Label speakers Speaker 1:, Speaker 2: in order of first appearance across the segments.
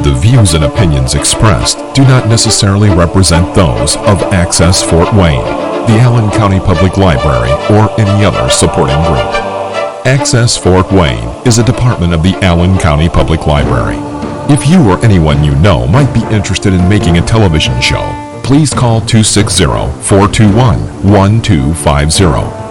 Speaker 1: The views and opinions expressed do not necessarily represent those of Access Fort Wayne, the Allen County Public Library, or any other supporting group. Access Fort Wayne is a department of the Allen County Public Library. If you or anyone you know might be interested in making a television show, please call 260-421-1250.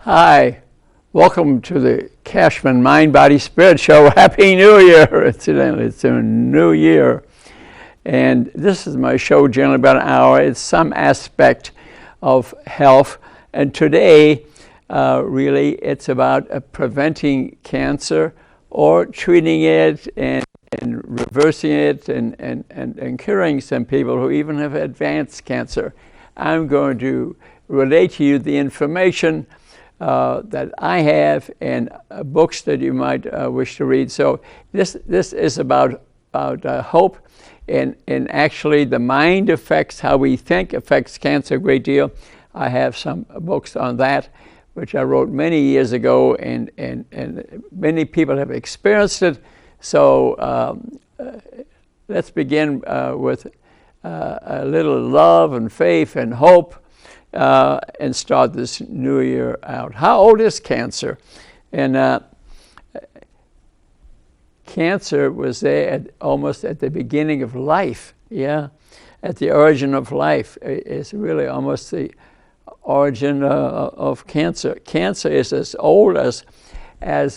Speaker 2: Hi, welcome to the Cashman Mind, Body, Spirit Show. Happy New Year! It's a new year. And this is my show, generally about an hour. It's some aspect of health. And today, really, it's about preventing cancer or treating it and reversing it and curing some people who even have advanced cancer. I'm going to relate to you the information that I have and books that you might wish to read. So this is about hope, and actually the mind affects how we think, affects cancer a great deal. I have some books on that, which I wrote many years ago, and many people have experienced it. So let's begin with a little love and faith and hope. And start this new year out. How old is cancer? And cancer was there almost at the beginning of life. Yeah, at the origin of life. It's really almost the origin of cancer. Cancer is as old as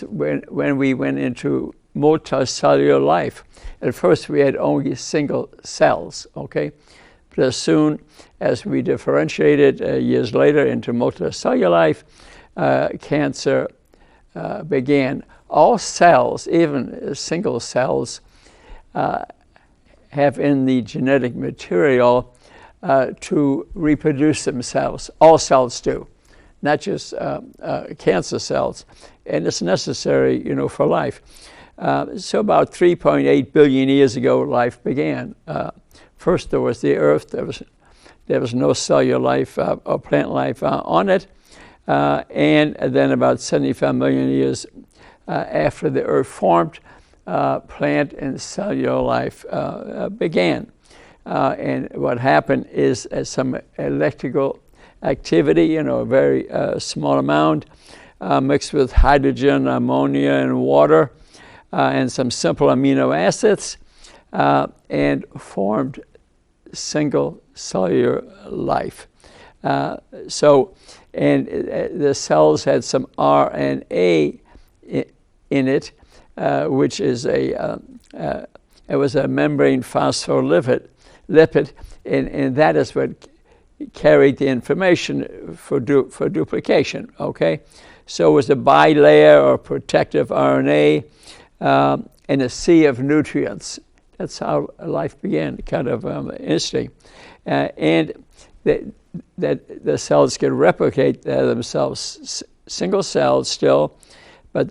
Speaker 2: when we went into multicellular life. At first, we had only single cells. Okay. But as soon as we differentiated years later into multicellular life, cancer began. All cells, even single cells, have in the genetic material to reproduce themselves. All cells do, not just cancer cells. And it's necessary, for life. So about 3.8 billion years ago, life began. First, there was the earth. There was no cellular life or plant life on it. And then about 75 million years after the earth formed, plant and cellular life began. And what happened is some electrical activity, a very small amount, mixed with hydrogen, ammonia, and water, and some simple amino acids, and formed single cellular life. And the cells had some RNA in it, which is it was a membrane phospholipid, and that is what carried the information for duplication. Okay, so it was a bilayer or protective RNA and a sea of nutrients. That's how life began, kind of interesting. And that the cells can replicate themselves, single cells still, but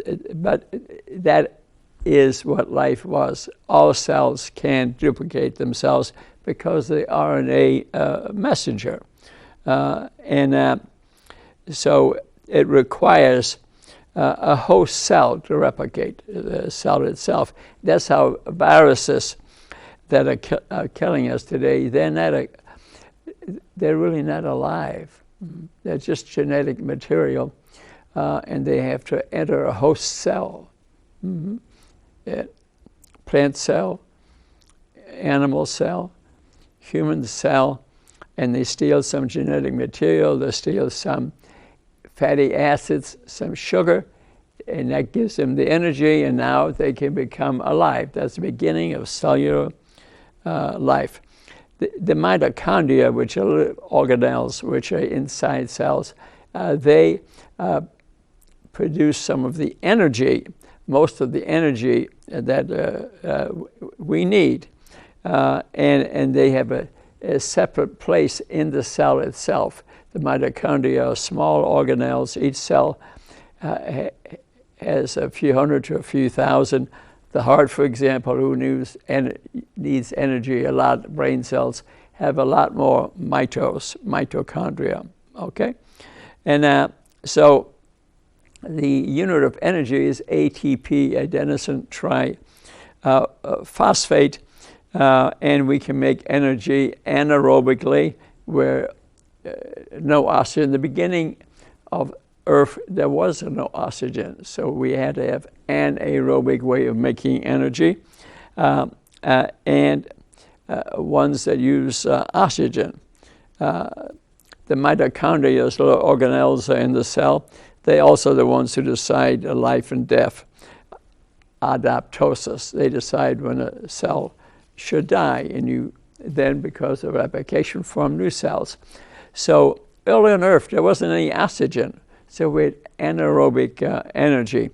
Speaker 2: that is what life was. All cells can duplicate themselves because of the RNA messenger. So it requires a host cell to replicate the cell itself. That's how viruses that are killing us today, they're really not alive. They're just genetic material, and they have to enter a host cell. Plant cell, animal cell, human cell, and they steal some genetic material, they steal some fatty acids, some sugar, and that gives them the energy, and now they can become alive. That's the beginning of cellular life. The mitochondria, which are organelles, which are inside cells, they produce some of the energy, most of the energy that we need. And they have a separate place in the cell itself. The mitochondria are small organelles. Each cell has a few hundred to a few thousand. The heart, for example, who needs energy a lot, brain cells, have a lot more mitochondria, okay? And so the unit of energy is ATP, adenosine triphosphate, and we can make energy anaerobically where no oxygen. In the beginning of Earth, there was no oxygen, so we had to have an anaerobic way of making energy, and ones that use oxygen. The mitochondria, those little organelles are in the cell. They also are the ones who decide life and death, apoptosis. They decide when a cell should die, and you then, because of replication, form new cells. So early on Earth, there wasn't any oxygen, so we had anaerobic energy.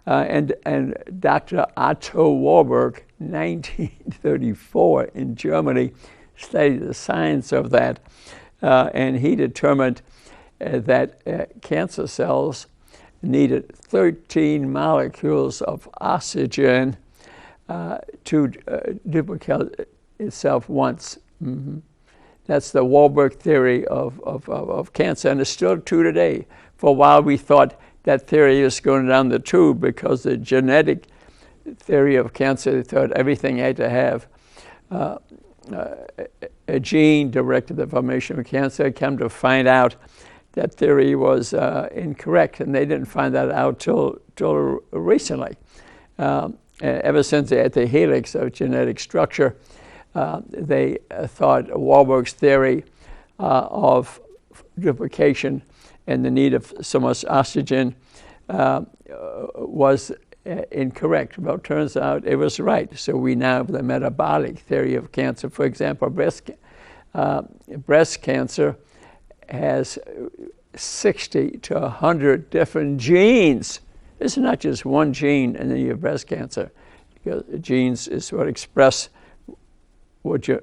Speaker 2: And Dr. Otto Warburg, 1934 in Germany, studied the science of that, and he determined that cancer cells needed 13 molecules of oxygen to duplicate itself once. Mm-hmm. That's the Warburg theory of cancer, and it's still true today. For a while we thought that theory is going down the tube because the genetic theory of cancer, they thought everything had to have a gene directed the formation of cancer. Come to find out that theory was incorrect, and they didn't find that out till recently. Ever since they had the helix of genetic structure, they thought Warburg's theory of duplication and the need of so much oxygen was incorrect. Well, it turns out it was right. So we now have the metabolic theory of cancer. For example, breast cancer has 60 to 100 different genes. It's not just one gene and then you have breast cancer. Because genes is what express what you're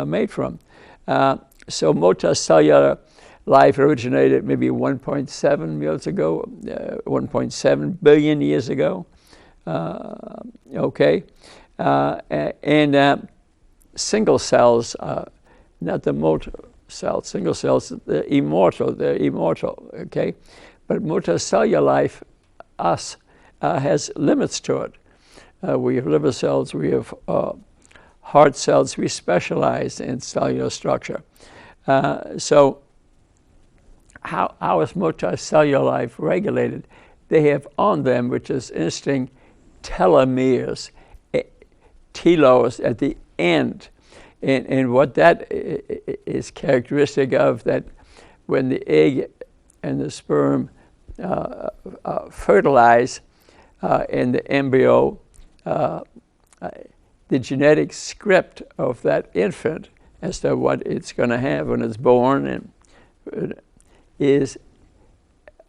Speaker 2: made from. So multicellular life originated maybe 1.7 years ago, 1.7 billion years ago. Okay, and single cells, not the multi cells. Single cells, they're immortal. Okay, but multicellular life, has limits to it. We have liver cells. We have heart cells. We specialize in cellular structure. So how is multicellular life regulated? They have on them, which is interesting, telomeres, telos at the end. And what that is characteristic of, that when the egg and the sperm fertilize in the embryo, the genetic script of that infant as to what it's going to have when it's born and is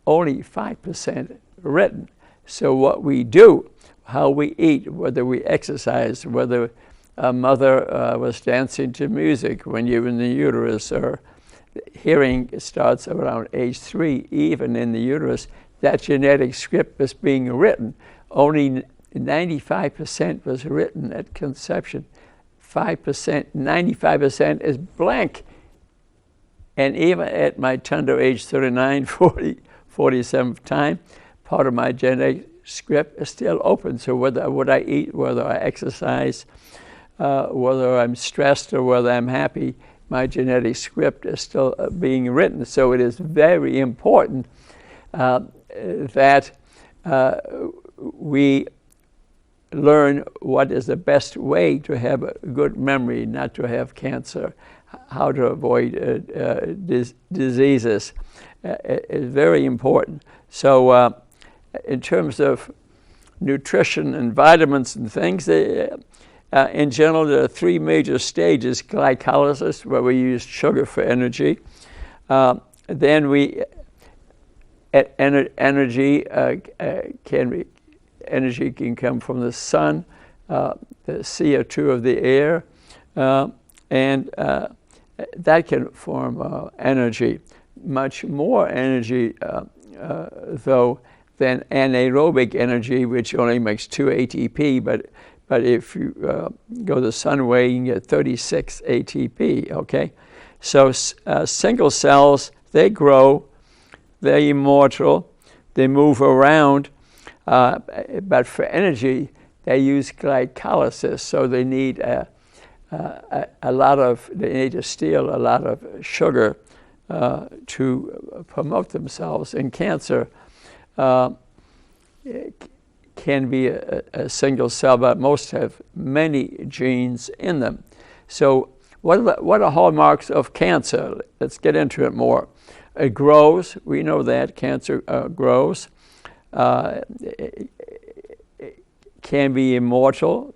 Speaker 2: only 5% written. So what we do, how we eat, whether we exercise, whether a mother was dancing to music when you're in the uterus, or hearing starts around age 3, even in the uterus, that genetic script was being written. Only 95% was written at conception. 95% is blank. And even at my tender age, 39, 40, 47th time, part of my genetic script is still open. So whether what I eat, whether I exercise, whether I'm stressed or whether I'm happy, my genetic script is still being written. So it is very important that we learn what is the best way to have a good memory, not to have cancer, how to avoid diseases. Is very important. So in terms of nutrition and vitamins and things, in general, there are 3 major stages: glycolysis, where we use sugar for energy. Then we energy energy can come from the sun, the CO2 of the air, and that can form energy. Much more energy, though, than anaerobic energy, which only makes 2 ATP, but if you go the sun way, you can get 36 ATP, okay? So single cells, they grow, they're immortal, they move around, but for energy, they use glycolysis, so they need they need to steal a lot of sugar to promote themselves. In cancer, it can be a single cell, but most have many genes in them. So what are hallmarks of cancer? Let's get into it more. It grows. We know that cancer grows. It can be immortal.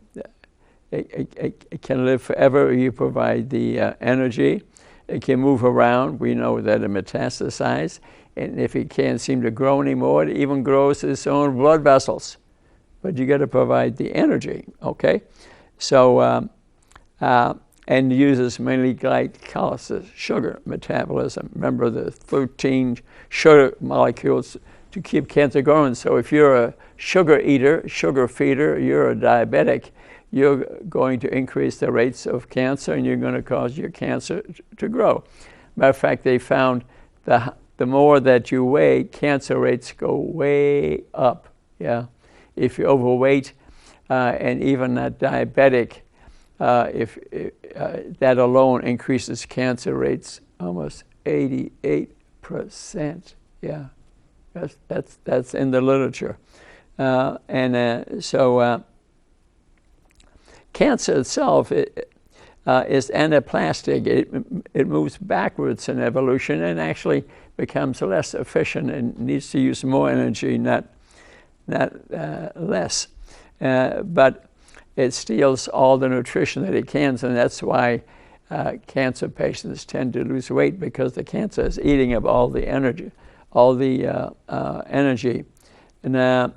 Speaker 2: It can live forever if you provide the energy. It can move around. We know that it metastasizes. And if it can't seem to grow anymore, it even grows its own blood vessels. But you got to provide the energy, okay? So, and uses mainly glycolysis, sugar metabolism. Remember the 13 sugar molecules to keep cancer going. So if you're a sugar eater, sugar feeder, you're a diabetic, you're going to increase the rates of cancer and you're going to cause your cancer to grow. Matter of fact, they found the more that you weigh, cancer rates go way up, yeah. If you're overweight and even not diabetic, that alone increases cancer rates almost 88%, yeah. That's in the literature. Cancer itself is anaplastic. It moves backwards in evolution and actually becomes less efficient and needs to use more energy, not less. But it steals all the nutrition that it can, and that's why cancer patients tend to lose weight, because the cancer is eating up all the energy. And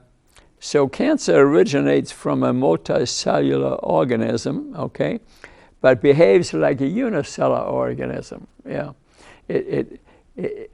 Speaker 2: so cancer originates from a multicellular organism, okay, but behaves like a unicellular organism. Yeah, it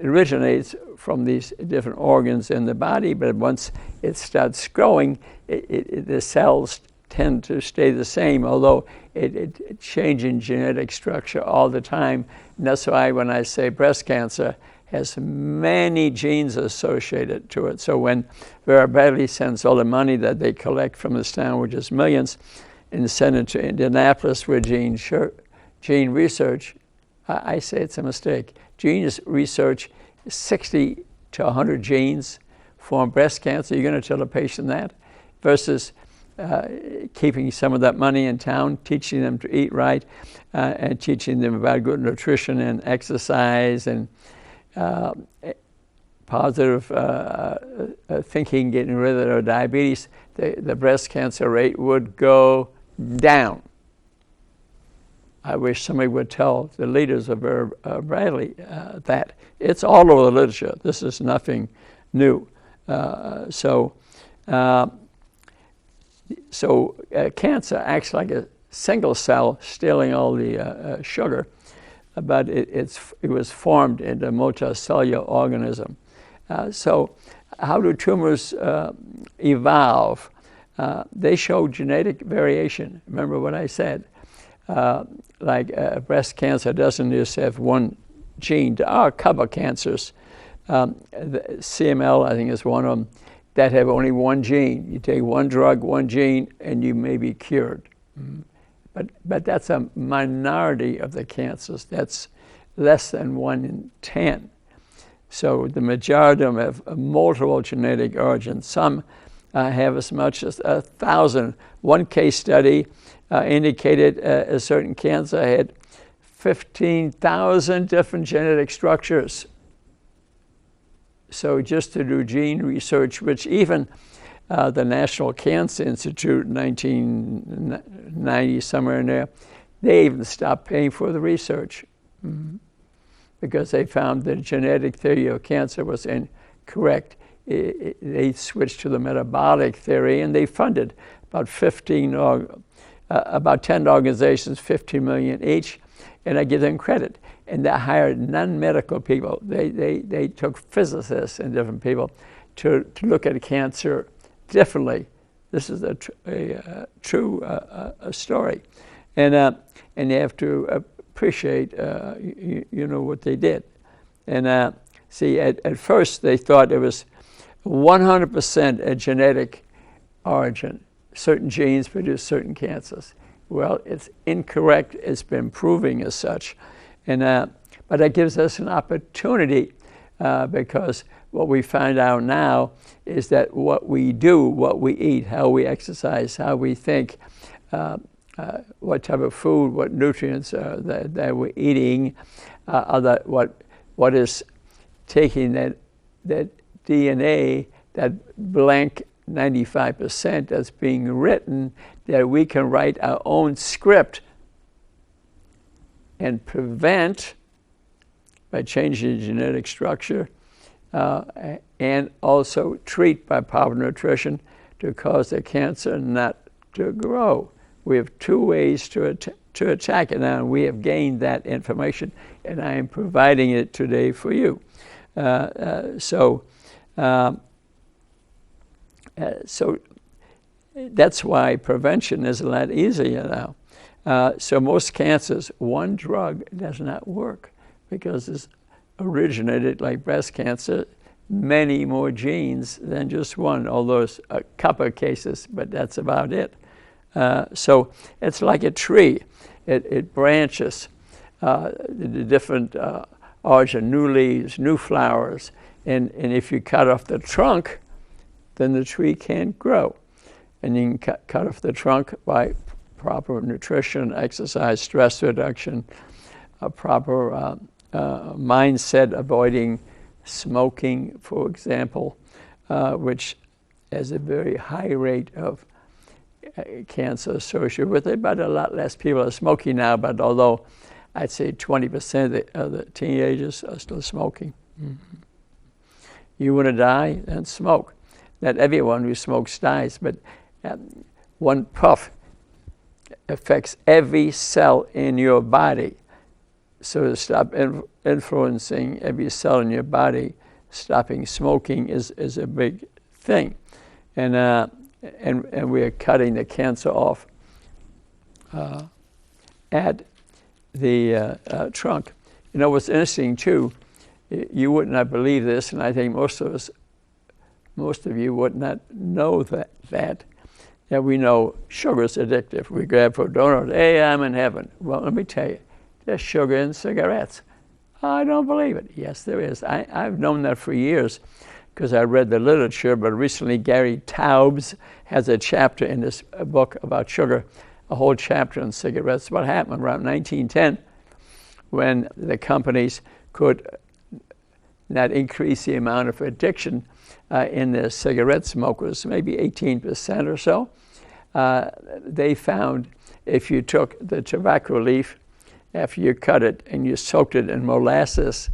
Speaker 2: originates from these different organs in the body, but once it starts growing, the cells tend to stay the same, although it changes genetic structure all the time. And that's why when I say breast cancer has many genes associated to it. So when Vera Bradley sends all the money that they collect from this town, which is millions, and send it to Indianapolis with gene research, I say it's a mistake. Gene research, 60 to 100 genes form breast cancer. You're going to tell a patient that? Versus keeping some of that money in town, teaching them to eat right, and teaching them about good nutrition and exercise and positive thinking, getting rid of their diabetes, the breast cancer rate would go down. I wish somebody would tell the leaders of Bradley that. It's all over the literature. This is nothing new. So cancer acts like a single cell stealing all the sugar, but it was formed in a multicellular organism. So how do tumors evolve? They show genetic variation. Remember what I said. Breast cancer doesn't just have one gene. There are a couple of cancers. The CML, I think, is one of them, that have only one gene. You take one drug, one gene, and you may be cured. But that's a minority of the cancers. That's less than 1 in 10. So the majority of them have multiple genetic origins. Some have as much as 1,000. One case study indicated a certain cancer had 15,000 different genetic structures. So just to do gene research, which even the National Cancer Institute, 1990, somewhere in there, they even stopped paying for the research because they found the genetic theory of cancer was correct. They switched to the metabolic theory, and they funded about 10 organizations, 15 million each, and I give them credit. And they hired non-medical people. They took physicists and different people to look at cancer differently. This is a true story, and you have to appreciate what they did. And see, at first they thought it was 100% a genetic origin. Certain genes produce certain cancers. Well, it's incorrect. It's been proving as such, but that gives us an opportunity because what we find out now is that what we do, what we eat, how we exercise, how we think, what type of food, what nutrients that we're eating, what is taking that DNA, that blank 95% that's being written, that we can write our own script and prevent by changing the genetic structure and also treat by proper nutrition to cause the cancer not to grow. We have two ways to attack it now, and we have gained that information, and I am providing it today for you. So that's why prevention is a lot easier now. So most cancers, one drug does not work because it's originated, like breast cancer, many more genes than just one, although it's a couple of cases, but that's about it. So it's like a tree. It branches, the different origin, new leaves, new flowers, and if you cut off the trunk, then the tree can't grow. And you can cut off the trunk by proper nutrition, exercise, stress reduction, a proper mindset, avoiding smoking, for example, which has a very high rate of cancer associated with it, but a lot less people are smoking now, but although I'd say 20% of the teenagers are still smoking. Mm-hmm. You want to die? Then smoke. Not everyone who smokes dies, but one puff affects every cell in your body. So to stop influencing every cell in your body, stopping smoking is a big thing. And we are cutting the cancer off at the trunk. You know what's interesting too, you would not believe this, and I think most of you would not know that we know sugar is addictive. We grab for a donut, hey, I'm in heaven. Well, let me tell you, there's sugar in cigarettes. I don't believe it. Yes, there is. I've known that for years because I read the literature, but recently Gary Taubes has a chapter in this book about sugar, a whole chapter on cigarettes. What happened around 1910 when the companies could not increase the amount of addiction in the cigarette smokers, maybe 18% or so. They found if you took the tobacco leaf after you cut it and you soaked it in molasses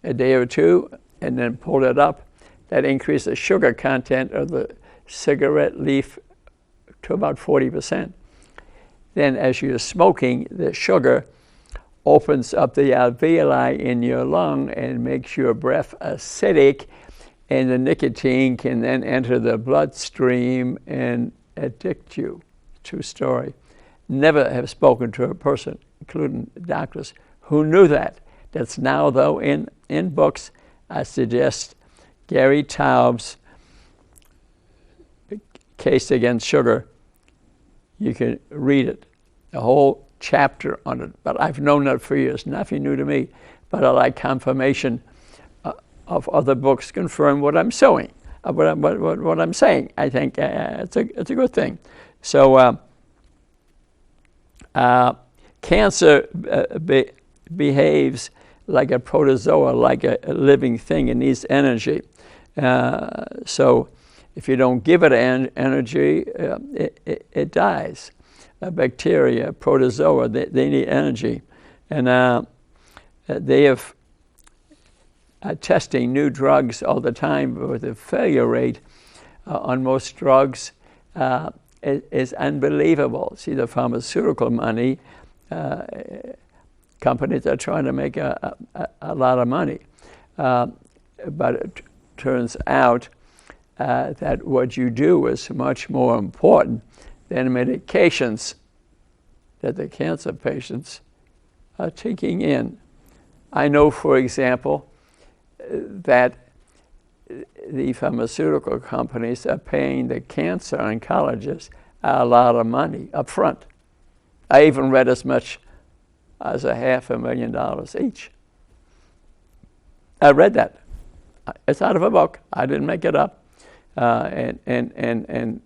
Speaker 2: a day or two and then pulled it up, that increased the sugar content of the cigarette leaf to about 40%. Then as you're smoking, the sugar opens up the alveoli in your lung and makes your breath acidic, and the nicotine can then enter the bloodstream and addict you. True story. Never have spoken to a person, including doctors, who knew that. That's now, though, in books. I suggest Gary Taubes' Case Against Sugar. You can read it, a whole chapter on it. But I've known that for years, nothing new to me. But I like confirmation of other books confirm what I'm saying. What I'm saying. I think it's a good thing. So cancer behaves like a protozoa, like a living thing. It needs energy. So if you don't give it energy, it dies. Bacteria, protozoa, they need energy. And they have testing new drugs all the time, but the failure rate on most drugs is unbelievable. See, the pharmaceutical money, companies are trying to make a lot of money. But it turns out that what you do is much more important than medications that the cancer patients are taking in. I know, for example, that the pharmaceutical companies are paying the cancer oncologists a lot of money up front. I even read as much as $500,000 each. I read that. It's out of a book. I didn't make it up. And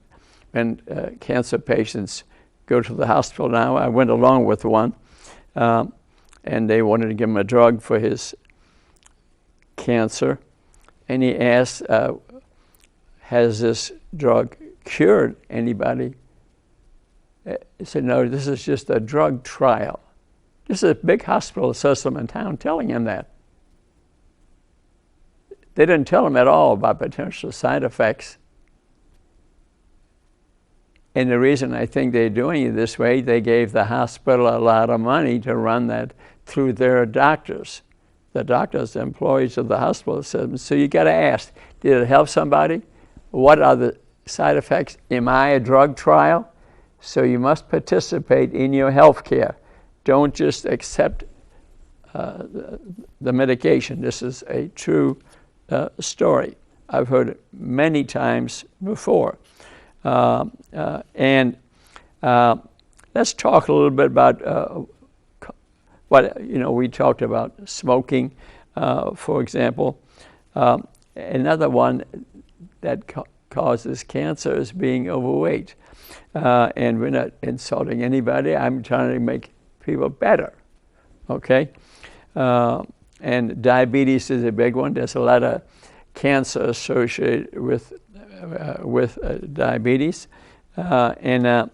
Speaker 2: cancer patients go to the hospital now. I went along with one, and they wanted to give him a drug for his cancer. And he asked, has this drug cured anybody? He said, no, this is just a drug trial. This is a big hospital system in town telling him that. They didn't tell him at all about potential side effects. And the reason I think they're doing it this way, they gave the hospital a lot of money to run that through their doctors. The doctors, the employees of the hospital system. So you got to ask, did it help somebody? What are the side effects? Am I a drug trial? So you must participate in your health care. Don't just accept the medication. This is a true story. I've heard it many times before. And let's talk a little bit about what, we talked about smoking, for example. Another one that causes cancer is being overweight. And we're not insulting anybody. I'm trying to make people better, okay? And diabetes is a big one. There's a lot of cancer associated with diabetes, and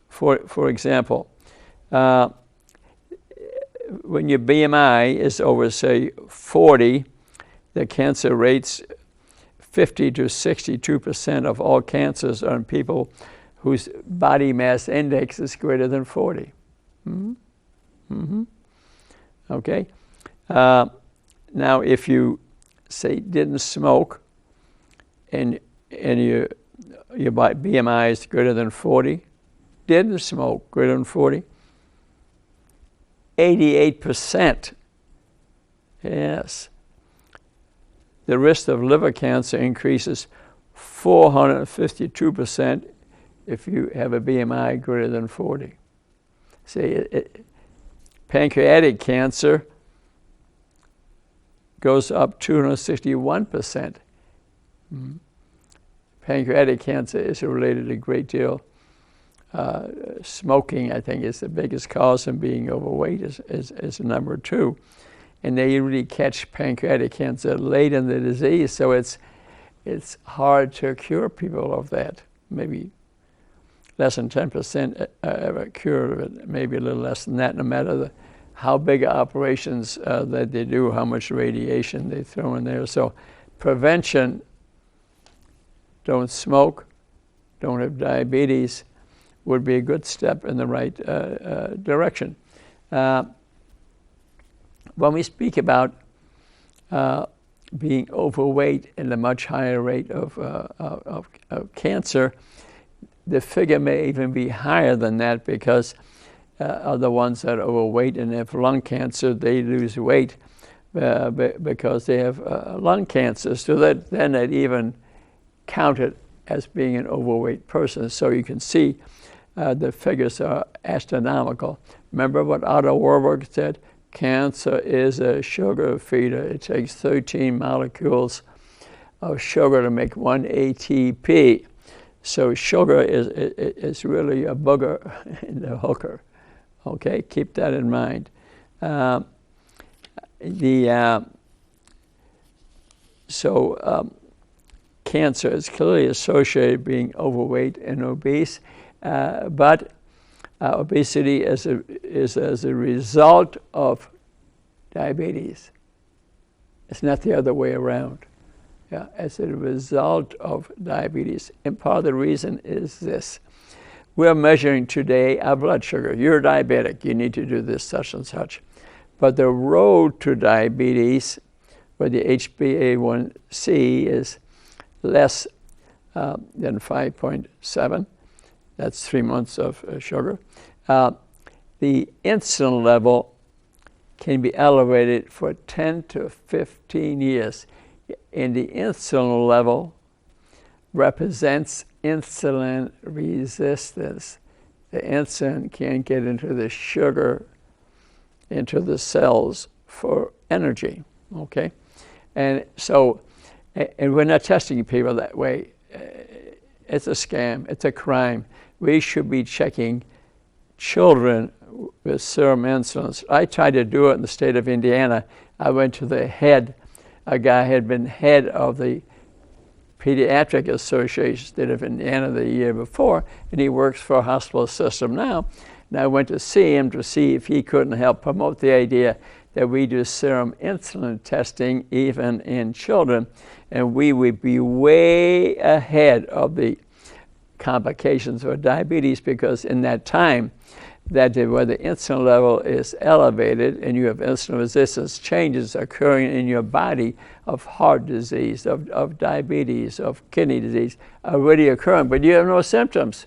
Speaker 2: for example, when your BMI is over, say, 40, the cancer rates 50 to 62% of all cancers are in people whose body mass index is greater than 40. Mm-hmm. Mm-hmm. Okay. Now, if you say didn't smoke, and your BMI is greater than 40, didn't smoke greater than 40, 88%. Yes. The risk of liver cancer increases 452% if you have a BMI greater than 40. See, pancreatic cancer goes up 261%. Mm-hmm. Pancreatic cancer is related a great deal. Smoking, I think, is the biggest cause, and being overweight is number 2. And they usually catch pancreatic cancer late in the disease, so it's hard to cure people of that. Maybe less than 10% ever cured of it, maybe a little less than that, no matter how big operations that they do, how much radiation they throw in there. So prevention, don't smoke, don't have diabetes, would be a good step in the right direction. When we speak about being overweight and a much higher rate of cancer, the figure may even be higher than that, because other ones that are overweight and have lung cancer, they lose weight because they have lung cancer. So that then it even counted as being an overweight person. So you can see the figures are astronomical. Remember what Otto Warburg said? Cancer is a sugar feeder. It takes 13 molecules of sugar to make 1 ATP. So sugar is really a booger in the hooker. Okay, keep that in mind. Cancer is clearly associated with being overweight and obese, but obesity is as a result of diabetes. It's not the other way around. Yeah, as a result of diabetes. And part of the reason is this. We're measuring today our blood sugar. You're diabetic, you need to do this, such and such. But the road to diabetes, where the HbA1c is less than 5.7, that's 3 months of sugar, the insulin level can be elevated for 10 to 15 years. And the insulin level represents insulin resistance. The insulin can't get into the sugar, into the cells for energy, okay? And so, and we're not testing people that way. It's a scam, it's a crime. We should be checking children with serum insulin. I tried to do it in the state of Indiana. I went to the head, a guy had been head of the Pediatric Association State of Indiana the year before, and he works for a hospital system now. And I went to see him to see if he couldn't help promote the idea that we do serum insulin testing even in children, and we would be way ahead of the complications of diabetes, because in that time, that where the insulin level is elevated and you have insulin resistance, changes occurring in your body of heart disease, of diabetes, of kidney disease are already occurring, but you have no symptoms.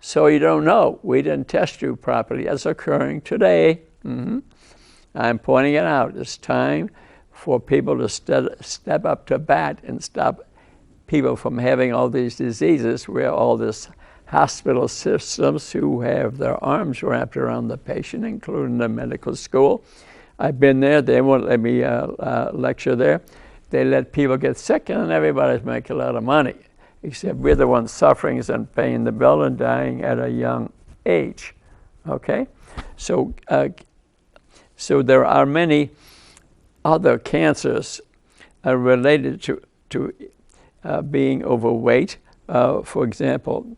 Speaker 2: So you don't know. We didn't test you properly. That's occurring today. I'm pointing it out. It's time for people to step up to bat and stop people from having all these diseases where all this hospital systems who have their arms wrapped around the patient, including the medical school. I've been there. They won't let me lecture there. They let people get sick, and everybody's making a lot of money, except we're the ones suffering and paying the bill and dying at a young age. Okay? So, so there are many other cancers related to being overweight. For example,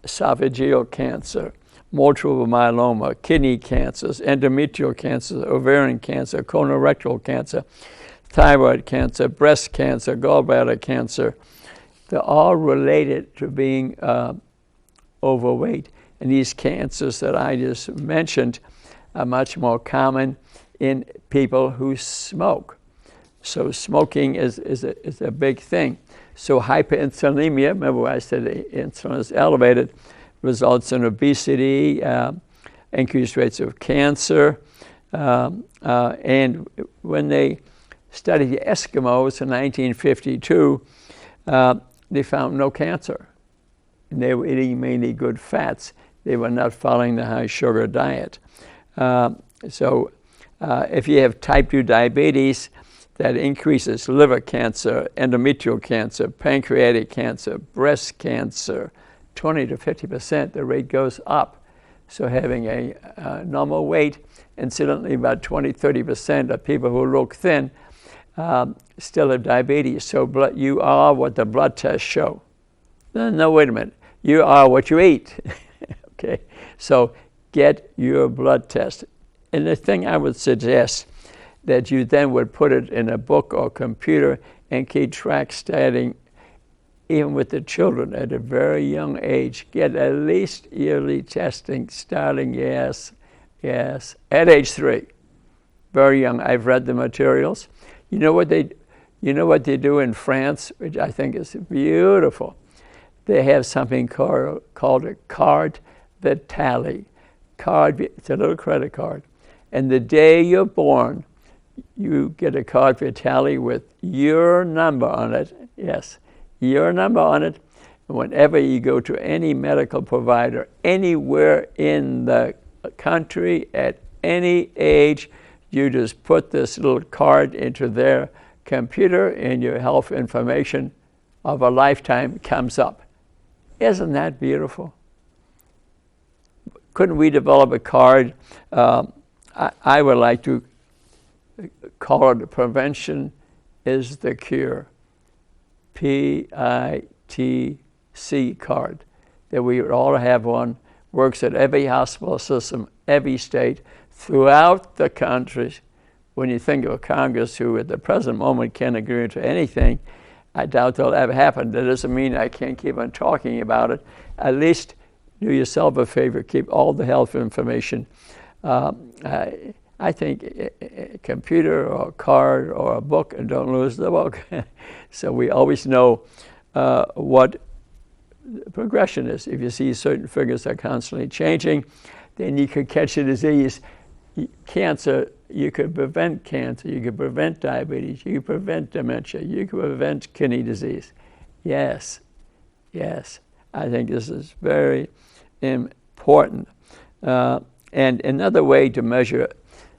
Speaker 2: esophageal cancer, multiple myeloma, kidney cancers, endometrial cancer, ovarian cancer, colorectal cancer, thyroid cancer, breast cancer, gallbladder cancer. They're all related to being overweight. And these cancers that I just mentioned are much more common in people who smoke. So smoking is a big thing. So hyperinsulinemia, remember I said insulin is elevated, results in obesity, increased rates of cancer. And when they studied the Eskimos in 1952, they found no cancer. And they were eating mainly good fats. They were not following the high sugar diet. So if you have type 2 diabetes, that increases liver cancer, endometrial cancer, pancreatic cancer, breast cancer, 20 to 50%, the rate goes up. So having a normal weight, incidentally about 20, 30% of people who look thin still have diabetes. So you are what the blood tests show. No, wait a minute. You are what you eat. Okay, so get your blood test. And the thing I would suggest that you then would put it in a book or computer and keep track studying, even with the children at a very young age. Get at least yearly testing starting, yes, at age 3. Very young. I've read the materials. You know what they do in France, which I think is beautiful? They have something called a carte vitale. It's a little credit card. And the day you're born, you get a carte vitale with your number on it. Yes, your number on it. And whenever you go to any medical provider, anywhere in the country, at any age, you just put this little card into their computer and your health information of a lifetime comes up. Isn't that beautiful? Couldn't we develop a card? I would like to call it prevention is the cure. PITC card. That we would all have one. Works at every hospital system, every state, throughout the country. when you think of a Congress who at the present moment can't agree to anything, I doubt that'll ever happen. That doesn't mean I can't keep on talking about it. At least do yourself a favor, keep all the health information. I think a computer or a card or a book, and don't lose the book. So we always know what progression is. If you see certain figures are constantly changing, then you could catch a disease. Cancer, you could prevent cancer, you could prevent diabetes, you could prevent dementia, you could prevent kidney disease. Yes, yes, I think this is very important. And another way to measure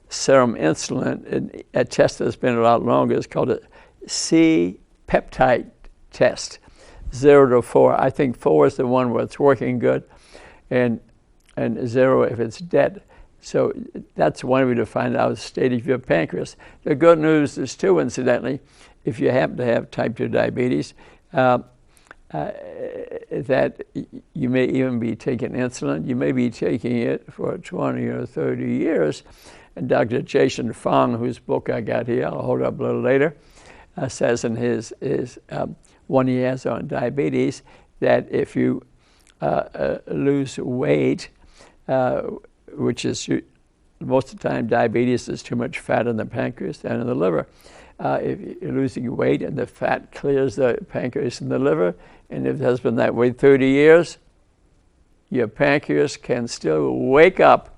Speaker 2: serum insulin, a test that's been around longer, is called a C-peptide test, 0 to 4. I think 4 is the one where it's working good, and 0 if it's dead. So that's one way to find out the state of your pancreas. The good news is too, incidentally, if you happen to have type 2 diabetes, that you may even be taking insulin. You may be taking it for 20 or 30 years. And Dr. Jason Fung, whose book I got here, I'll hold up a little later, says in his one he has on diabetes that if you lose weight, which is most of the time diabetes is too much fat in the pancreas and in the liver. If you're losing weight and the fat clears the pancreas and the liver, and if it has been that way 30 years, your pancreas can still wake up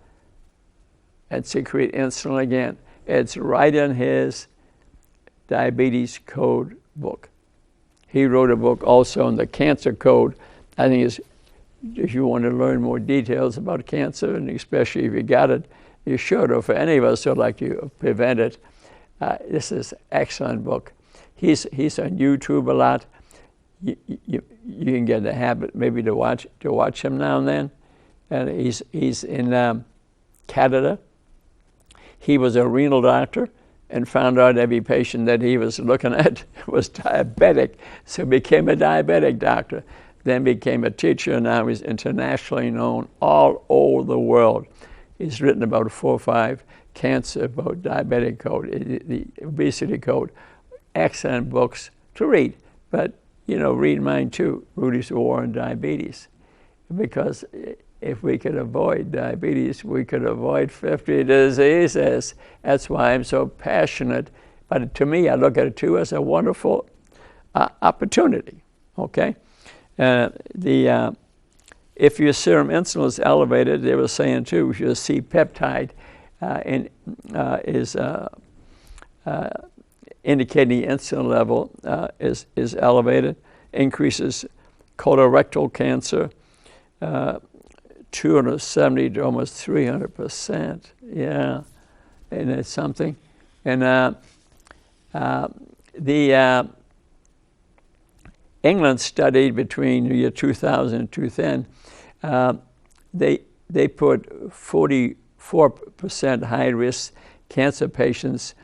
Speaker 2: and secrete insulin again. It's right in his diabetes code book. He wrote a book also on the cancer code. I think it's, if you want to learn more details about cancer, and especially if you got it, you should, or for any of us who would like to prevent it, this is an excellent book. He's on YouTube a lot. You can get the habit maybe to watch him now and then. And he's in Canada. He was a renal doctor and found out every patient that he was looking at was diabetic, so became a diabetic doctor. Then became a teacher, and now he's internationally known all over the world. He's written about 4 or 5 cancer, about diabetic code, the obesity code. Excellent books to read, but read mine too, Rudy's War on Diabetes, because if we could avoid diabetes, we could avoid 50 diseases. That's why I'm so passionate. But to me, I look at it too as a wonderful opportunity. Okay. If your serum insulin is elevated, they were saying too, if your C-peptide is indicating insulin level is elevated, increases colorectal cancer, 270 to almost 300%. Yeah, and it's something. And England studied between the year 2000 and 2010. They put 44% high-risk cancer patients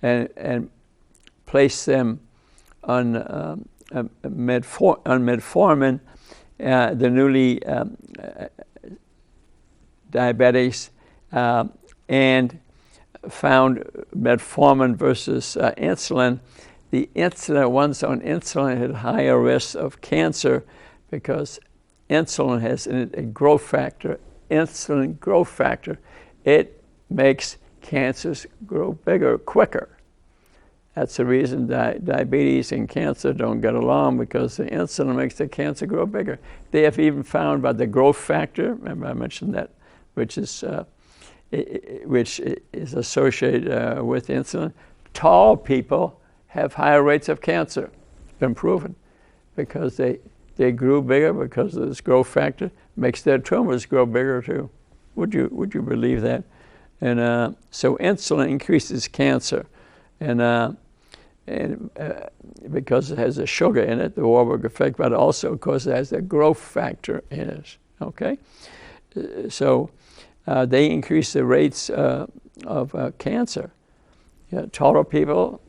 Speaker 2: and placed them on metformin, the newly diabetics, and found metformin versus insulin. The ones on insulin had higher risks of cancer because insulin has in it a growth factor. Insulin growth factor. It makes cancers grow bigger quicker. That's the reason diabetes and cancer don't get along, because the insulin makes the cancer grow bigger. They have even found by the growth factor, remember I mentioned that, which is associated with insulin, tall people have higher rates of cancer. It's been proven because they grew bigger because of this growth factor. Makes their tumors grow bigger too. Would you believe that? And so insulin increases cancer, and because it has a sugar in it, the Warburg effect, but also because it has a growth factor in it. Okay, so they increase the rates of cancer. Taller people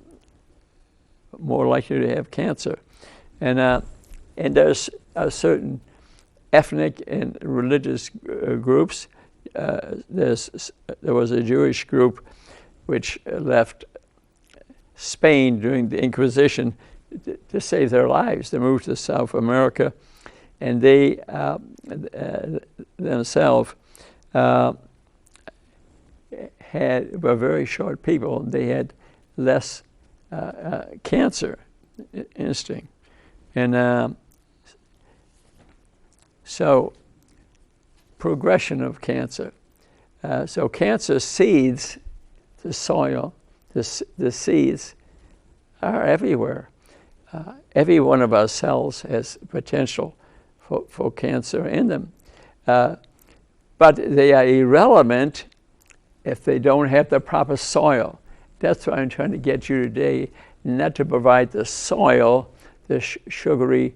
Speaker 2: more likely to have cancer, and there's a certain ethnic and religious groups. There was a Jewish group which left Spain during the Inquisition to save their lives. They moved to South America, and they themselves were very short people. They had less cancer instinct. And so progression of cancer. So cancer seeds, the soil, the seeds are everywhere. Every one of our cells has potential for cancer in them. But they are irrelevant if they don't have the proper soil. That's why I'm trying to get you today, not to provide the soil, the sugary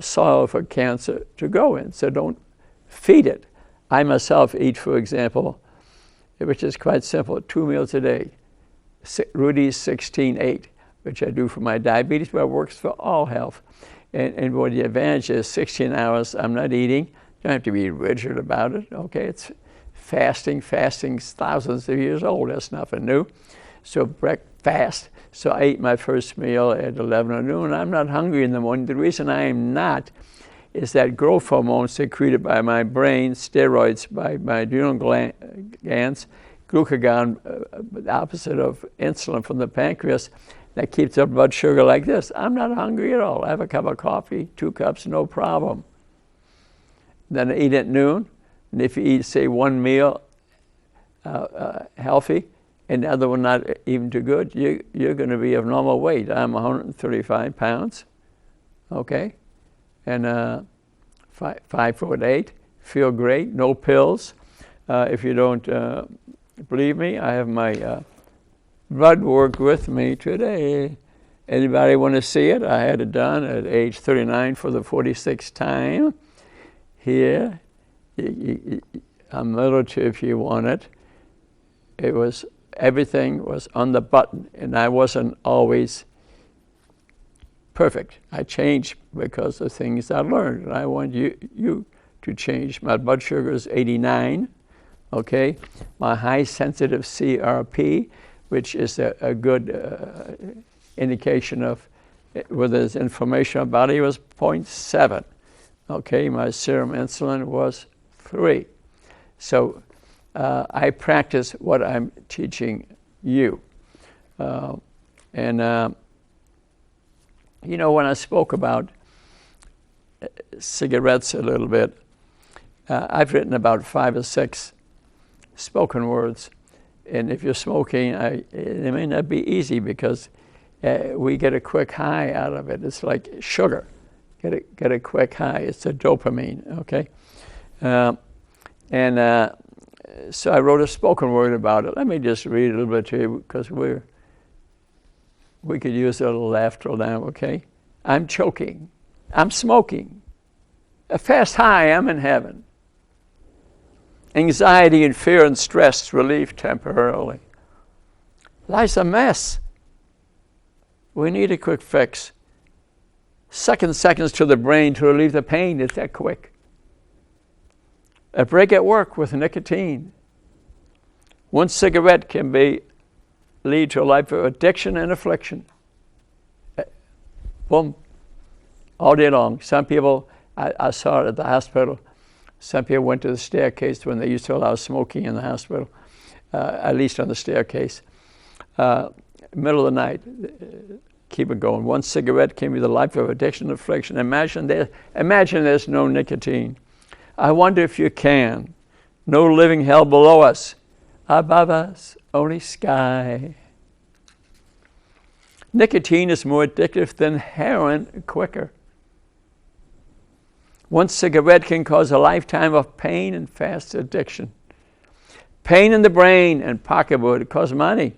Speaker 2: soil for cancer to grow in. So don't feed it. I myself eat, for example, which is quite simple, 2 meals a day. Rudy's 16-8, which I do for my diabetes, but it works for all health. And what the advantage is, 16 hours I'm not eating. You don't have to be rigid about it, okay? It's fasting. Fasting's thousands of years old. That's nothing new. So breakfast. So I eat my first meal at 11 or noon. I'm not hungry in the morning. The reason I am not is that growth hormone secreted by my brain, steroids by my adrenal glands, glucagon, the opposite of insulin from the pancreas, that keeps our blood sugar like this. I'm not hungry at all. I have a cup of coffee, 2 cups, no problem. Then I eat at noon, and if you eat, say, 1 meal healthy, and the other one not even too good, you're going to be of normal weight. I'm 135 pounds, okay? And 5'8", feel great, no pills. If you don't believe me, I have my blood work with me today. Anybody want to see it? I had it done at age 39 for the 46th time. Here, I'm little to if you want it. It was, everything was on the button, and I wasn't always perfect. I changed because of things I learned, and I want you to change. My blood sugar is 89, okay? My high sensitive CRP, which is a good indication of whether there's inflammation in the body, was 0.7. Okay, my serum insulin was 3. So I practice what I'm teaching you. You know, when I spoke about cigarettes a little bit, I've written about 5 or 6 spoken words. And if you're smoking, it may not be easy because we get a quick high out of it. It's like sugar. Get a quick high. It's a dopamine, okay? So I wrote a spoken word about it. Let me just read a little bit to you because we could use a little laughter now, okay? I'm choking. I'm smoking. A fast high, I'm in heaven. Anxiety and fear and stress relief temporarily. Life's a mess. We need a quick fix. Seconds to the brain to relieve the pain. It's that quick. A break at work with nicotine. 1 cigarette can lead to a life of addiction and affliction. Boom. All day long. Some people, I saw it at the hospital. Some people went to the staircase when they used to allow smoking in the hospital, at least on the staircase. Middle of the night, keep it going. 1 cigarette can be the life of addiction and affliction. Imagine there's no nicotine. I wonder if you can. No living hell below us. Above us, only sky. Nicotine is more addictive than heroin, quicker. 1 cigarette can cause a lifetime of pain and fast addiction. Pain in the brain and pocketbook costs money.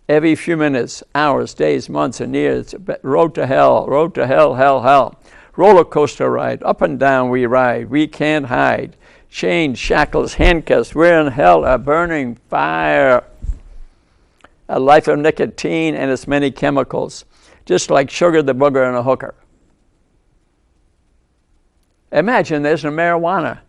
Speaker 2: Every few minutes, hours, days, months, and years, road to hell, hell. Roller coaster ride, up and down we ride, we can't hide. Chains, shackles, handcuffs, we're in hell, a burning fire. A life of nicotine and its many chemicals, just like sugar, the booger, and a hooker. Imagine there's no marijuana.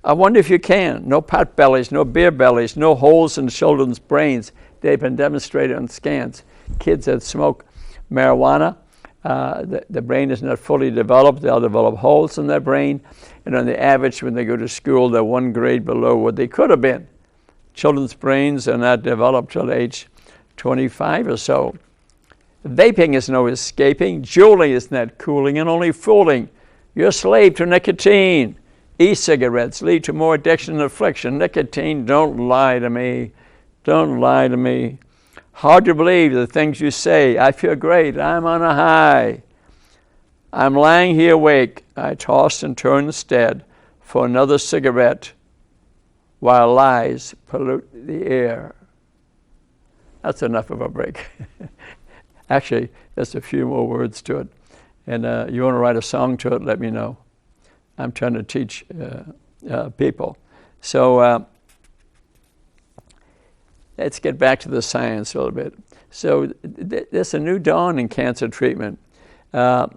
Speaker 2: I wonder if you can. No pot bellies, no beer bellies, no holes in children's brains. They've been demonstrated on scans. Kids that smoke marijuana, the brain is not fully developed. They'll develop holes in their brain. And on the average, when they go to school, they're one grade below what they could have been. Children's brains are not developed till age 25 or so. Vaping is no escaping. Juuling is not cooling and only fooling. You're a slave to nicotine. E-cigarettes lead to more addiction and affliction. Nicotine, don't lie to me. Don't lie to me. Hard to believe the things you say. I feel great. I'm on a high. I'm lying here awake. I toss and turn instead for another cigarette while lies pollute the air. That's enough of a break. Actually, there's a few more words to it. And you want to write a song to it, let me know. I'm trying to teach people. So let's get back to the science a little bit. So there's a new dawn in cancer treatment. The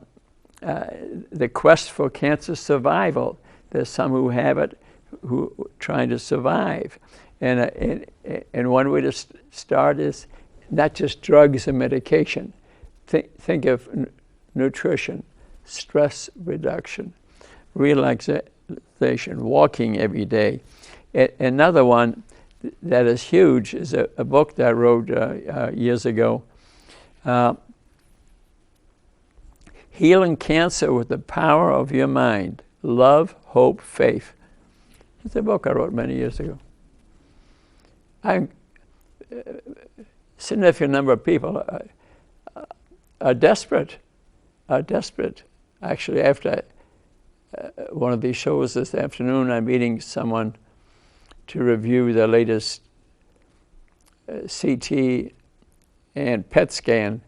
Speaker 2: quest for cancer survival. There's some who have it, who are trying to survive. And one way to start is not just drugs and medication. Think of nutrition, stress reduction, relaxation, walking every day. Another one that is huge is a book that I wrote years ago, Healing Cancer with the Power of Your Mind, Love, Hope, Faith. It's a book I wrote many years ago. A significant number of people are desperate. Actually, after one of these shows this afternoon, I'm meeting someone to review the latest CT and PET scan,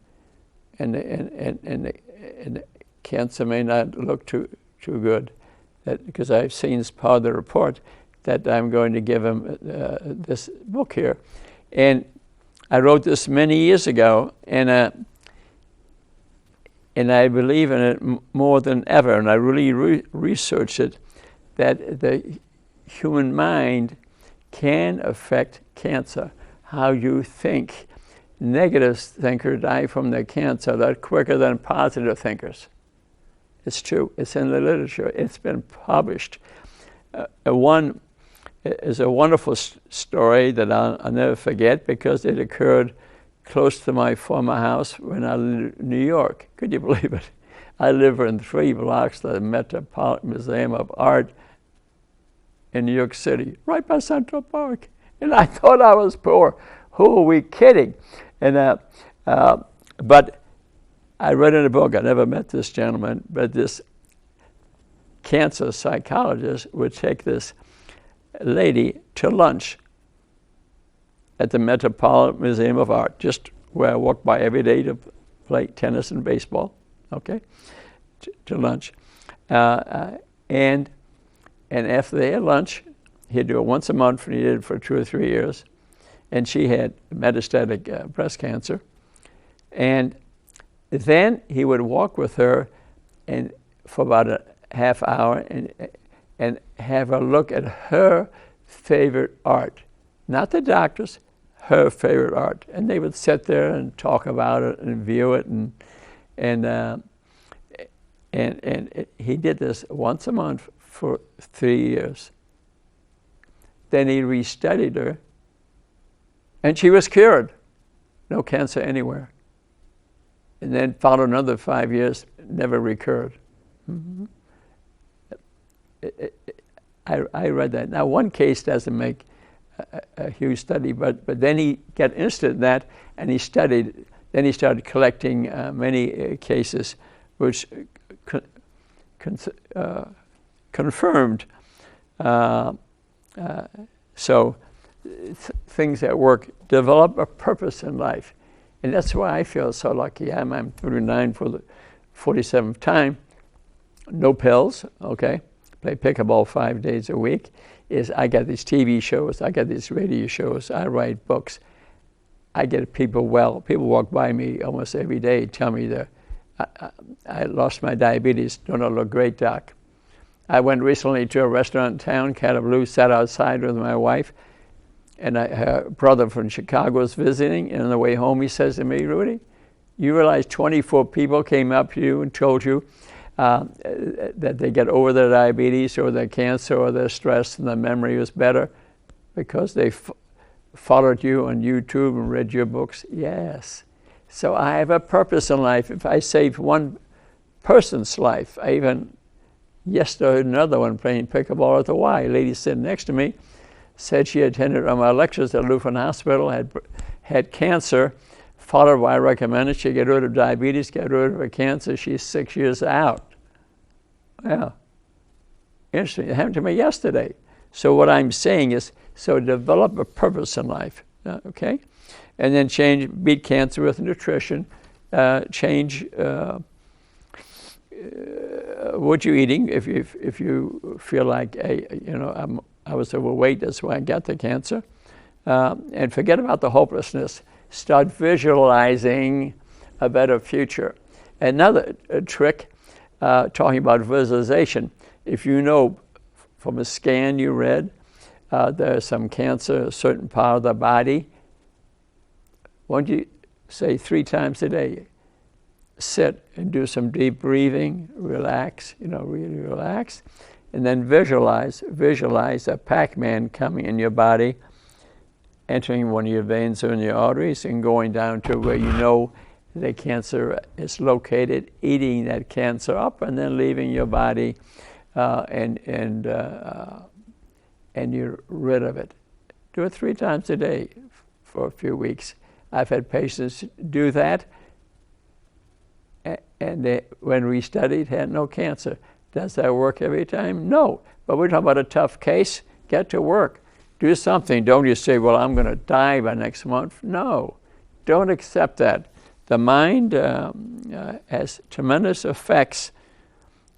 Speaker 2: and the cancer may not look too good. That because I've seen as part of the report that I'm going to give him this book here, and I wrote this many years ago, and I believe in it more than ever, and I really researched it, that the human mind can affect cancer. How you think. Negative thinkers die from their cancer a lot quicker than positive thinkers. It's true. It's in the literature. It's been published. One is a wonderful story that I'll never forget because it occurred close to my former house when I lived in New York. Could you believe it? I live in 3 blocks of the Metropolitan Museum of Art in New York City, right by Central Park. And I thought I was poor. Who are we kidding? And but I read in a book, I never met this gentleman, but this cancer psychologist would take this lady to lunch at the Metropolitan Museum of Art, just where I walk by every day to play tennis and baseball, okay, to lunch. And after they had lunch, he'd do it once a month, and he did it for 2 or 3 years. And she had metastatic breast cancer. And then he would walk with her and for about a half hour and have her look at her favorite art. Not the doctor's, her favorite art. And they would sit there and talk about it and view it. And he did this once a month for 3 years. Then he restudied her, and she was cured. No cancer anywhere. And then followed another 5 years, never recurred. Mm-hmm. I read that. Now, one case doesn't make a huge study, but then he got interested in that, and he studied. Then he started collecting many cases, which confirmed. Things that work, develop a purpose in life. And that's why I feel so lucky. I'm 39 for the 47th time. No pills, okay? Play pickleball 5 days a week. I got these TV shows, I got these radio shows, I write books. I get people well. People walk by me almost every day, tell me that I lost my diabetes. Don't I look great, doc? I went recently to a restaurant in town, Catablu, sat outside with my wife, and her brother from Chicago was visiting, and on the way home he says to me, Rudy, you realize 24 people came up to you and told you that they get over their diabetes or their cancer or their stress and their memory was better because they followed you on YouTube and read your books? Yes. So I have a purpose in life. If I save one person's life, I even yesterday heard another one playing pickleball at the Y. A lady sitting next to me said she attended one of my lectures at Lutheran Hospital, had cancer, followed what I recommended. She get rid of diabetes, get rid of her cancer. She's 6 years out. Yeah. Interesting. It happened to me yesterday. So what I'm saying is, so develop a purpose in life, okay? And then beat cancer with nutrition, change what you're eating. If you feel like, I was overweight, that's why I got the cancer. And forget about the hopelessness. Start visualizing a better future. Another trick, talking about visualization. If you know from a scan you read, there's some cancer in a certain part of the body, why don't you say 3 times a day, sit and do some deep breathing, relax, really relax, and then visualize a Pac-Man coming in your body, entering one of your veins or in your arteries and going down to where you know the cancer is located, eating that cancer up and then leaving your body and you're rid of it. Do it 3 times a day for a few weeks. I've had patients do that, and they, when we studied, had no cancer. Does that work every time? No. But we're talking about a tough case. Get to work. Do something. Don't just say, well, I'm going to die by next month. No. Don't accept that. The mind has tremendous effects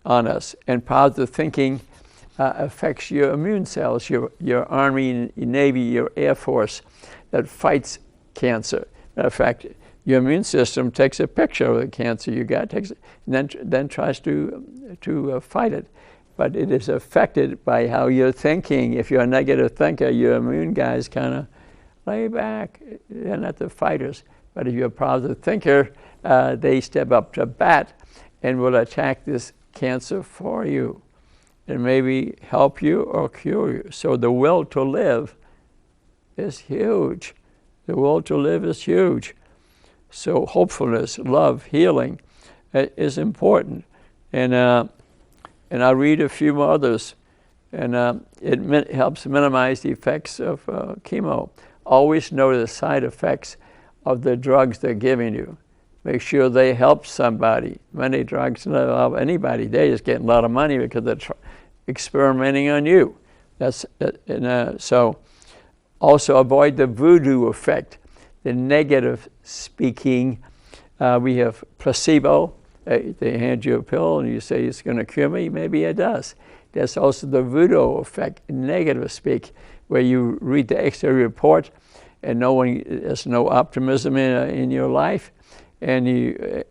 Speaker 2: on us, and positive thinking affects your immune cells, your Army, your Navy, your Air Force that fights cancer. Matter of fact, your immune system takes a picture of the cancer you got, and then tries to fight it. But it is affected by how you're thinking. If you're a negative thinker, your immune guys kind of lay back. They're not the fighters. But if you're a positive thinker, they step up to bat and will attack this cancer for you and maybe help you or cure you. So the will to live is huge. The will to live is huge. So hopefulness, love, healing is important. And I'll read a few others. And it helps minimize the effects of chemo. Always know the side effects of the drugs they're giving you. Make sure they help somebody. Many drugs don't help anybody. They're just getting a lot of money because they're experimenting on you. So also avoid the voodoo effect, the negative speaking. We have placebo. They hand you a pill and you say it's going to cure me. Maybe it does. There's also the voodoo effect, negative speak, where you read the X-ray report and there's no optimism in your life. And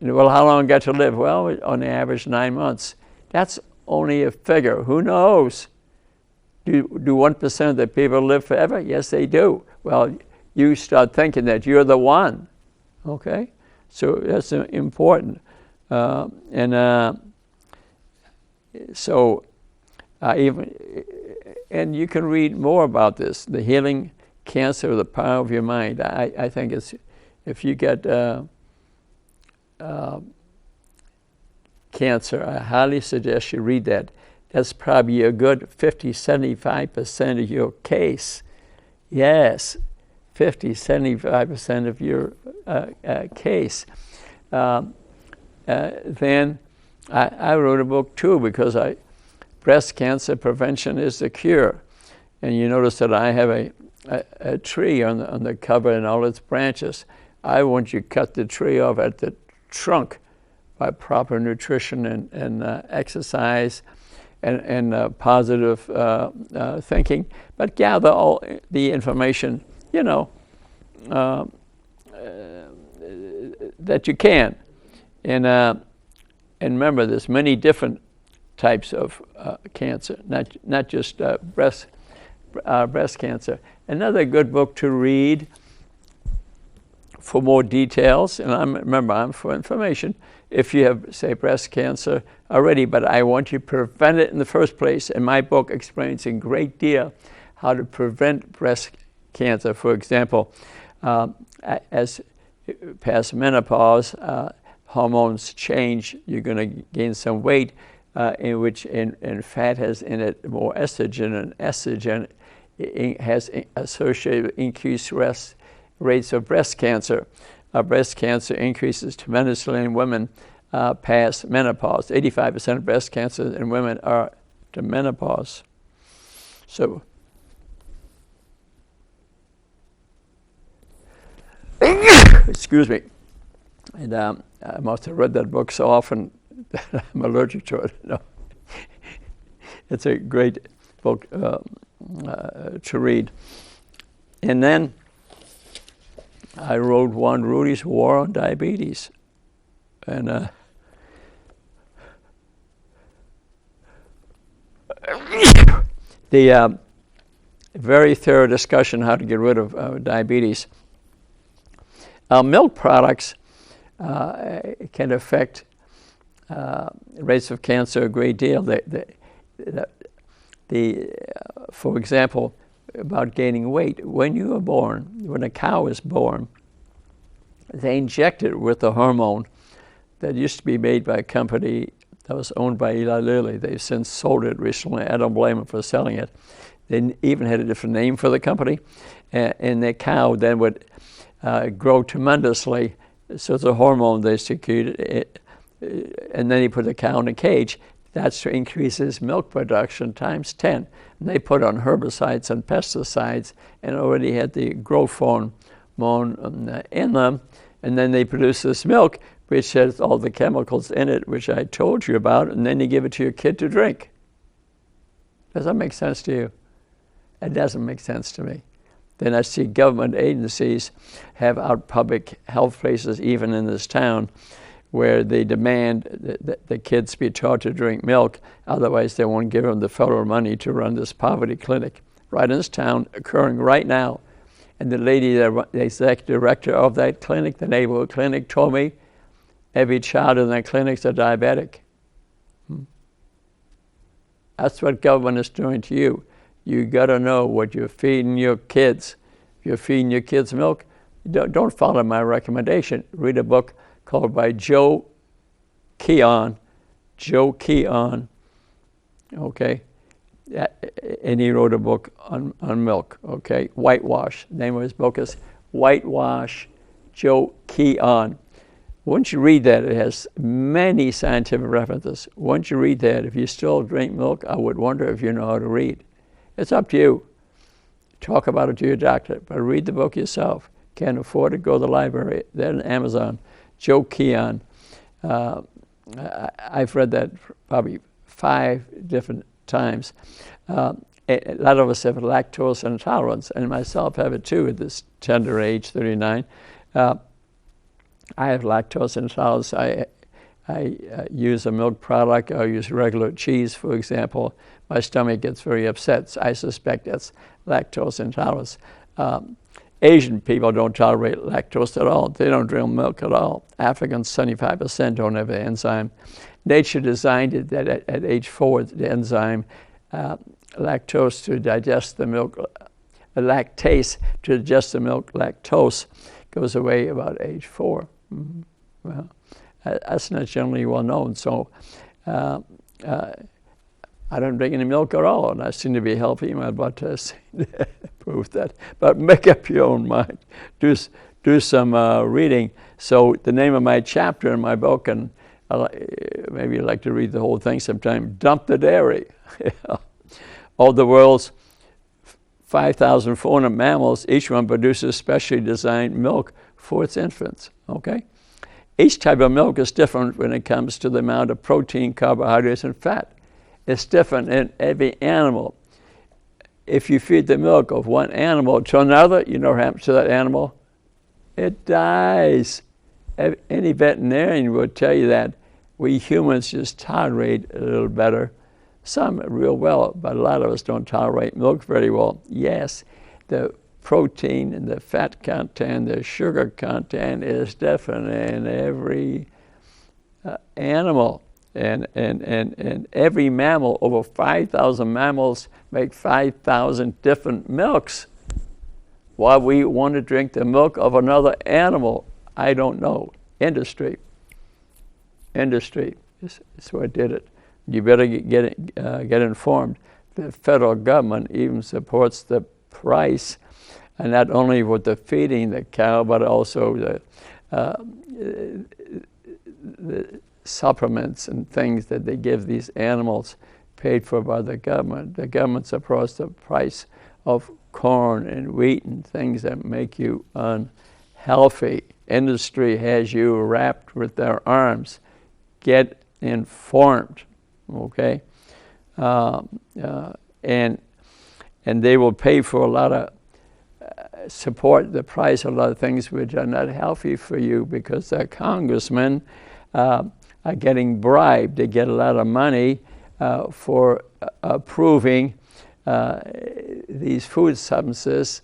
Speaker 2: well, how long I got to live? Well, on the average, 9 months. That's only a figure. Who knows? Do 1% of the people live forever? Yes, they do. Well, you start thinking that you're the one. Okay? So that's important. And you can read more about this, the healing cancer, the power of your mind. I think if you get cancer, I highly suggest you read that. That's probably a good 50-75% of your case. Yes, 50-75% of your case. Then I wrote a book too because breast cancer prevention is the cure. And you notice that I have a tree on the cover and all its branches. I want you to cut the tree off at the trunk by proper nutrition and exercise and positive thinking, but gather all the information, that you can. And remember, there's many different types of cancer, not just breast cancer. Another good book to read for more details, and I'm for information, if you have, say, breast cancer already, but I want you to prevent it in the first place, and my book explains in great deal how to prevent breast cancer. For example, as past menopause, hormones change, you're going to gain some weight, and fat has in it more estrogen, and estrogen has associated with increased rates of breast cancer. Breast cancer increases tremendously in women past menopause. 85% of breast cancer in women are to menopause. So, excuse me. And I must have read that book so often that I'm allergic to it. No. It's a great book to read. And then I wrote one, Rudy's War on Diabetes. And the very thorough discussion how to get rid of diabetes. Milk products can affect rates of cancer a great deal. For example, about gaining weight. When you are born, when a cow is born, they inject it with a hormone that used to be made by a company that was owned by Eli Lilly. They've since sold it recently. I don't blame them for selling it. They even had a different name for the company. And the cow then would grow tremendously. So it's a hormone they secreted. And then he put the cow in a cage. That's to increase his milk production times 10. And they put on herbicides and pesticides and already had the growth hormone in them. And then they produce this milk, which has all the chemicals in it, which I told you about, and then you give it to your kid to drink. Does that make sense to you? It doesn't make sense to me. Then I see government agencies have out public health places, even in this town, where they demand that the kids be taught to drink milk, otherwise they won't give them the federal money to run this poverty clinic. Right in this town, occurring right now. And the lady, the executive director of that clinic, the neighborhood clinic, told me every child in that clinic is a diabetic. That's what government is doing to you. You got to know what you're feeding your kids. If you're feeding your kids milk, don't follow my recommendation. Read a book called by Joe Keon, okay? And he wrote a book on milk, okay? Whitewash. The name of his book is Whitewash, Joe Keon. Once you read that, it has many scientific references. Once you read that, if you still drink milk, I would wonder if you know how to read. It's up to you. Talk about it to your doctor, but read the book yourself. Can't afford it, go to the library. They're on Amazon. Joe Keon. I've read that probably 5 different times. A lot of us have lactose intolerance, and myself have it too at this tender age, 39. I have lactose intolerance. I use a milk product. I use regular cheese, for example. My stomach gets very upset. I suspect that's lactose intolerance. Asian people don't tolerate lactose at all. They don't drink milk at all. Africans, 75% don't have the enzyme. Nature designed it that at age 4, the enzyme lactose to digest the milk, lactase to digest the milk, lactose goes away about age 4. Mm-hmm. Well, that's not generally well known. So I don't drink any milk at all, and I seem to be healthy. My blood tests prove that. But make up your own mind. Do some reading. So the name of my chapter in my book, and maybe you'd like to read the whole thing sometime, Dump the Dairy. All the world's 5,400 mammals, each one produces specially designed milk for its infants, okay? Each type of milk is different when it comes to the amount of protein, carbohydrates, and fat. It's different in every animal. If you feed the milk of one animal to another, you know what happens to that animal? It dies. Any veterinarian will tell you that. we humans just tolerate a little better. Some real well, but a lot of us don't tolerate milk very well. Yes, the protein and the fat content, the sugar content is different in every animal. And every mammal, over 5,000 mammals, make 5,000 different milks. Why we want to drink the milk of another animal, I don't know. Industry is what did it. You better get informed. The federal government even supports the price, and not only with the feeding the cow, but also the supplements and things that they give these animals paid for by the government. The government supports the price of corn and wheat and things that make you unhealthy. Industry has you wrapped with their arms. Get informed, okay? And they will pay for a lot of support the price of a lot of things which are not healthy for you, because the congressmen are getting bribed. They get a lot of money for approving these food substances.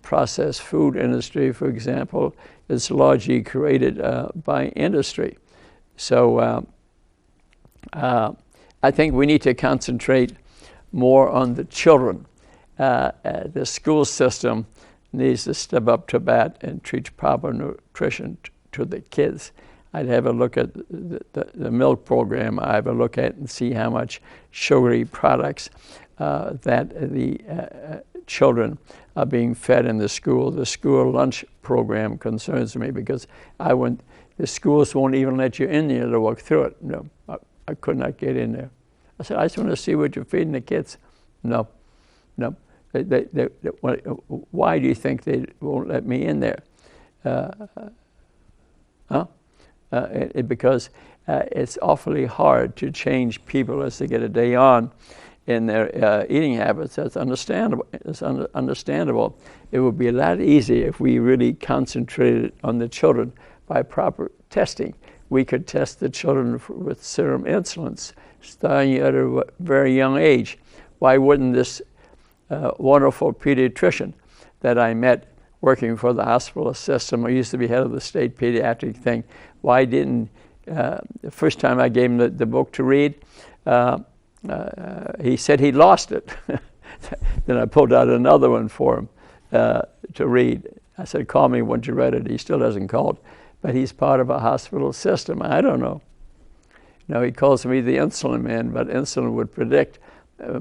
Speaker 2: Processed food industry, for example, is largely created by industry. So I think we need to concentrate more on the children. The school system needs to step up to bat and teach proper nutrition to the kids. I'd have a look at the milk program. I have a look at and see how much sugary products that the children are being fed in the school. The school lunch program concerns me, because the schools won't even let you in there to walk through it. No, I could not get in there. I said, I just want to see what you're feeding the kids. No. Why do you think they won't let me in there? Because it's awfully hard to change people as they get a day on in their eating habits. That's understandable. It's understandable. It would be a lot easier if we really concentrated on the children by proper testing. We could test the children with serum insulins starting at a very young age. Why wouldn't this wonderful pediatrician that I met working for the hospital system, I used to be head of the state pediatric thing, why didn't, the first time I gave him the book to read, he said he lost it. Then I pulled out another one for him to read. I said, call me once you read it. He still hasn't called. But he's part of a hospital system. I don't know. Now he calls me the insulin man, but insulin would predict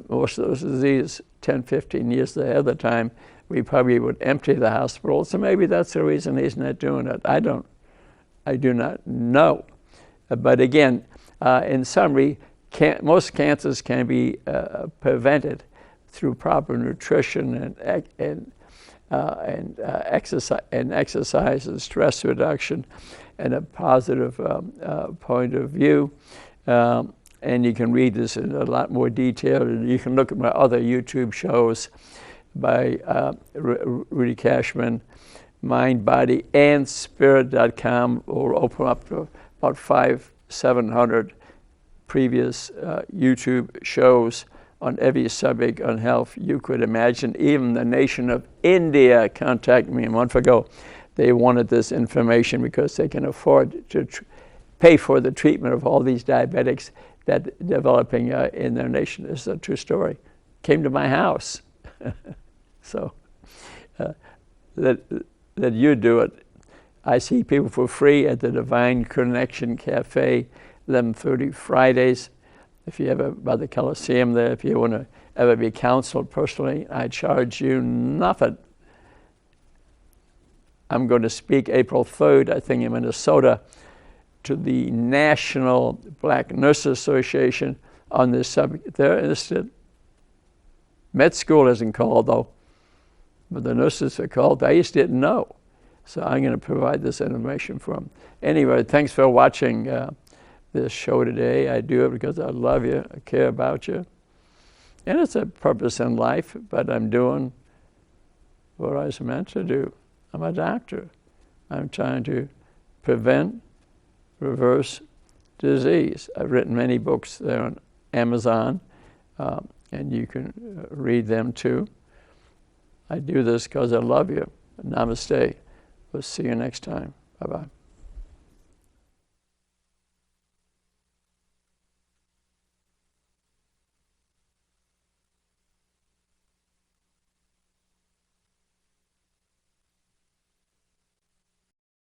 Speaker 2: most of those diseases 10, 15 years ahead of the time. We probably would empty the hospital. So maybe that's the reason he's not doing it. I do not know. But again, in summary, most cancers can be prevented through proper nutrition and exercise and stress reduction and a positive point of view. And you can read this in a lot more detail. And you can look at my other YouTube shows by Rudy Cashman, Mind, Body, and Spirit.com. Will open up to about 500-700 previous YouTube shows on every subject on health you could imagine. Even the nation of India contacted me a month ago. They wanted this information because they can afford to pay for the treatment of all these diabetics that developing in their nation. This is a true story. Came to my house. So that you do it. I see people for free at the Divine Connection Cafe, 11:30 Fridays. If you ever, by the Coliseum there, if you want to ever be counseled personally, I charge you nothing. I'm going to speak April 3rd, I think, in Minnesota, to the National Black Nurses Association on this subject. They're interested. Med school isn't called, though, but the nurses are called. I just didn't know. So I'm going to provide this information for them. Anyway, thanks for watching this show today. I do it because I love you, I care about you. And it's a purpose in life, but I'm doing what I was meant to do. I'm a doctor. I'm trying to prevent, reverse, disease. I've written many books there on Amazon, and you can read them too. I do this because I love you. Namaste. We'll see you next time. Bye-bye.